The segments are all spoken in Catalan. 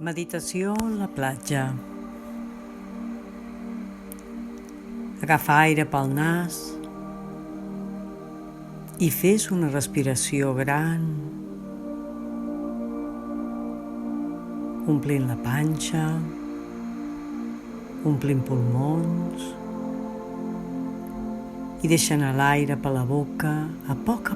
Meditació a la platja. Agafa aire pel nas i fes una respiració gran, omplint la panxa, omplint pulmons i deixa anar l'aire per la boca a poc.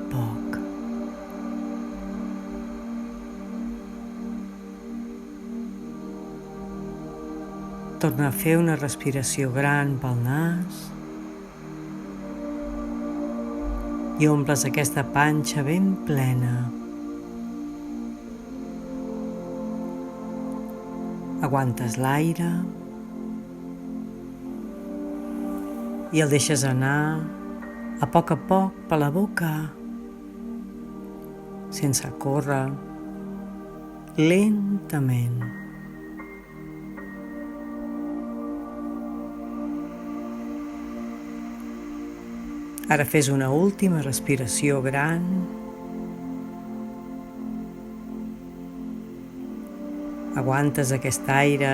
Torna a fer una respiració gran pel nas i omples aquesta panxa ben plena. Aguantes l'aire i el deixes anar a poc per la boca, sense córrer, lentament. Ara fes una última respiració gran. Aguantes aquest aire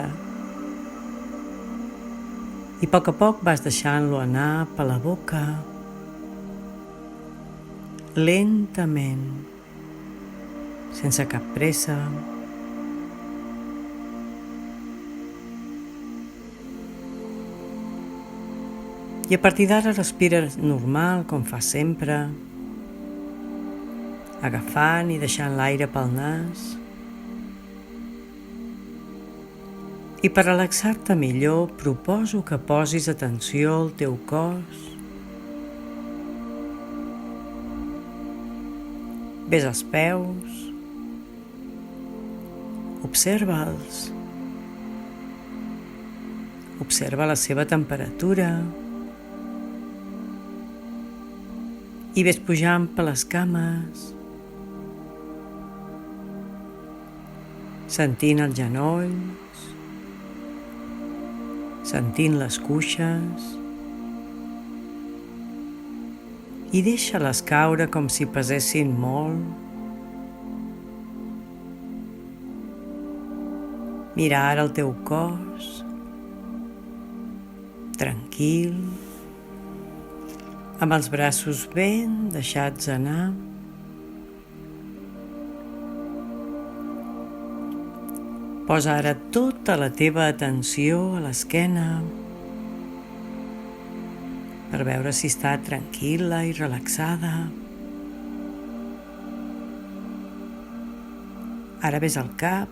i a poc vas deixant-lo anar per la boca, lentament, sense cap pressa. I a partir d'ara respira normal, com fas sempre, agafant i deixant l'aire pel nas. I per relaxar-te millor, proposo que posis atenció al teu cos. Ves als peus, observa'ls, observa la seva temperatura i ves pujant per les cames, sentint els genolls, sentint les cuixes i deixa-les caure com si pesessin molt. Mira ara el teu cos, tranquil, amb els braços ben deixats anar. Posa ara tota la teva atenció a l'esquena per veure si està tranquil·la i relaxada. Ara ves al cap,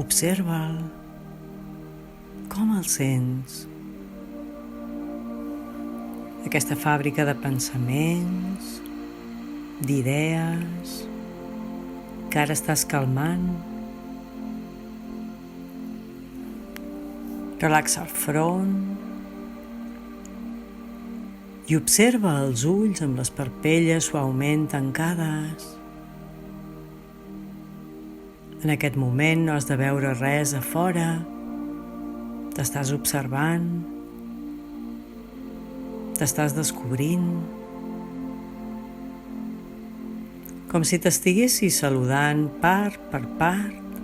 observa'l, com el sents? Aquesta fàbrica de pensaments, d'idees, que ara estàs calmant. Relaxa el front i observa els ulls amb les parpelles suaument tancades. En aquest moment no has de veure res a fora, t'estàs observant, t'estàs descobrint, com si t'estiguessis saludant part per part,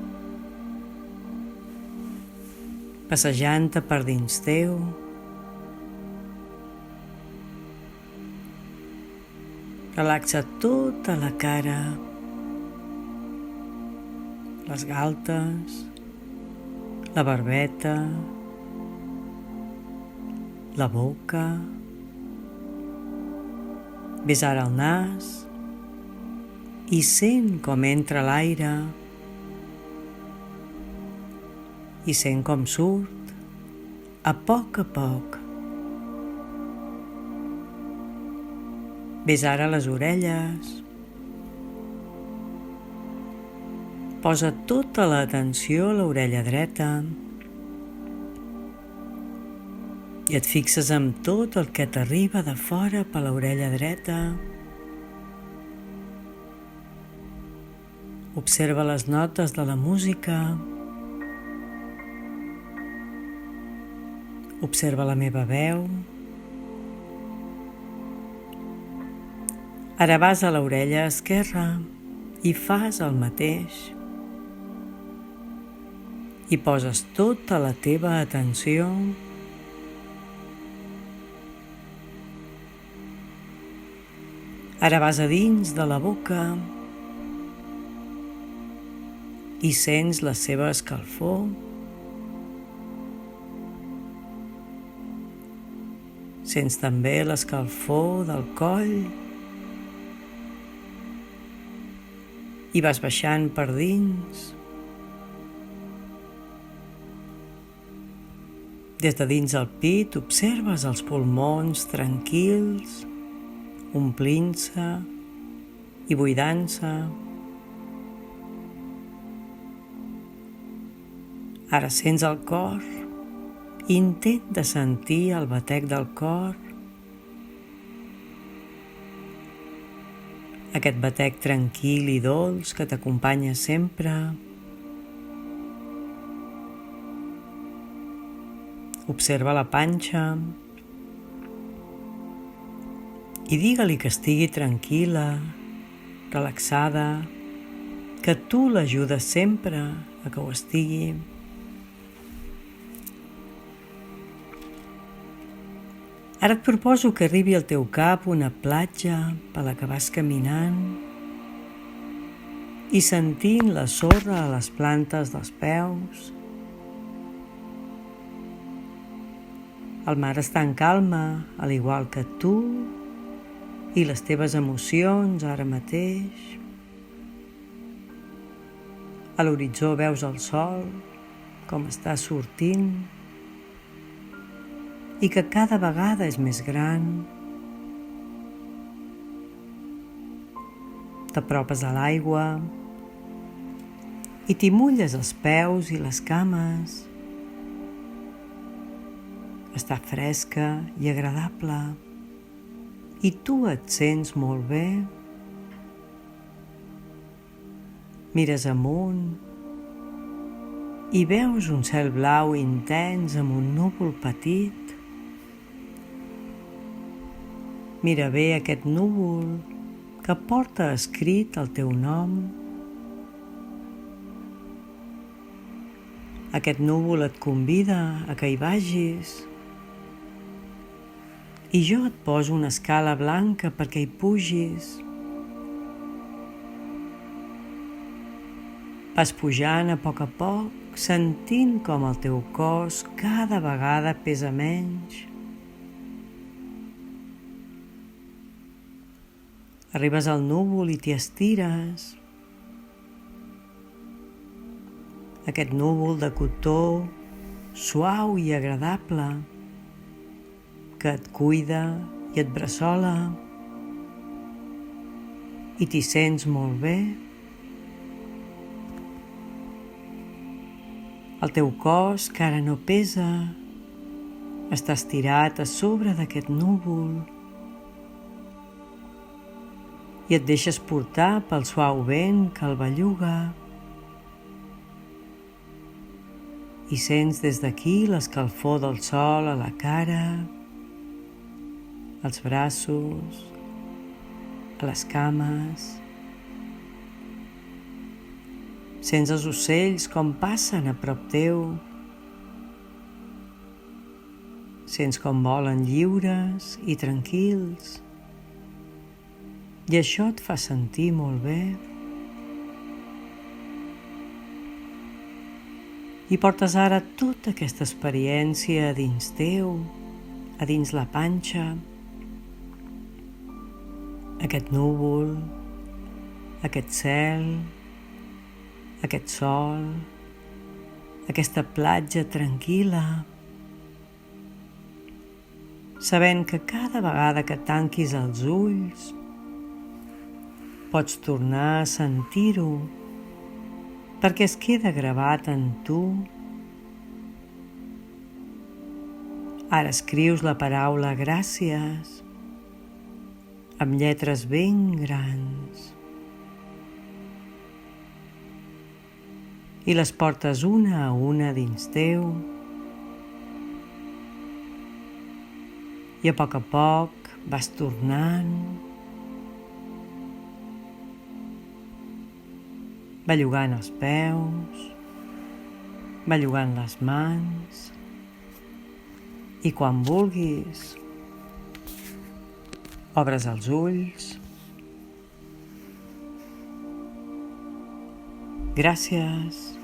passejant-te per dins teu. Relaxa tota la cara, les galtes, la barbeta, la boca. Ves ara al nas i sent com entra l'aire i sent com surt a poc. Ves ara a les orelles. Posa tota l'atenció a l'orella dreta i et fixes en tot el que t'arriba de fora per l'orella dreta. Observa les notes de la música. Observa la meva veu. Ara vas a l'orella esquerra i fas el mateix. I poses tota la teva atenció ara vas a dins de la boca i sents la seva escalfor. Sents també l'escalfor del coll i vas baixant per dins. Des de dins el pit observes els pulmons tranquils, omplint-se i buidant-se. Ara sents el cor i intenta sentir el batec del cor. Aquest batec tranquil i dolç que t'acompanya sempre. Observa la panxa i digue-li que estigui tranquil·la, relaxada, que tu l'ajudes sempre a que ho estigui. Ara et proposo que arribi al teu cap una platja per la que vas caminant i sentint la sorra a les plantes dels peus. El mar està en calma, al igual que tu i les teves emocions ara mateix. A l'horitzó veus el sol, com està sortint, i que cada vegada és més gran. T'apropes a l'aigua i t'hi mulles els peus i les cames. Està fresca i agradable i tu et sents molt bé. Mires amunt i veus un cel blau intens amb un núvol petit. Mira bé aquest núvol que porta escrit el teu nom. Aquest núvol et convida a que hi vagis i jo et poso una escala blanca perquè hi pugis. Vas pujant a poc, sentint com el teu cos cada vegada pesa menys. Arribes al núvol i t'hi estires. Aquest núvol de cotó suau i agradable que et cuida i et bressola i t'hi sents molt bé. El teu cos, que ara no pesa, està estirat a sobre d'aquest núvol i et deixes portar pel suau vent que el belluga. I sents des d'aquí l'escalfor del sol a la cara, als braços, a les cames. Sents els ocells com passen a prop teu. Sents com volen lliures i tranquils. I això et fa sentir molt bé. I portes ara tota aquesta experiència a dins teu, a dins la panxa, aquest núvol, aquest cel, aquest sol, aquesta platja tranquil·la, sabent que cada vegada que tanquis els ulls pots tornar a sentir-ho perquè es queda gravat en tu. Ara escrius la paraula gràcies amb lletres ben grans i les portes una a una dins teu i a poc vas tornant bellugant els peus, bellugant les mans, i quan vulguis obres els ulls. Gràcies.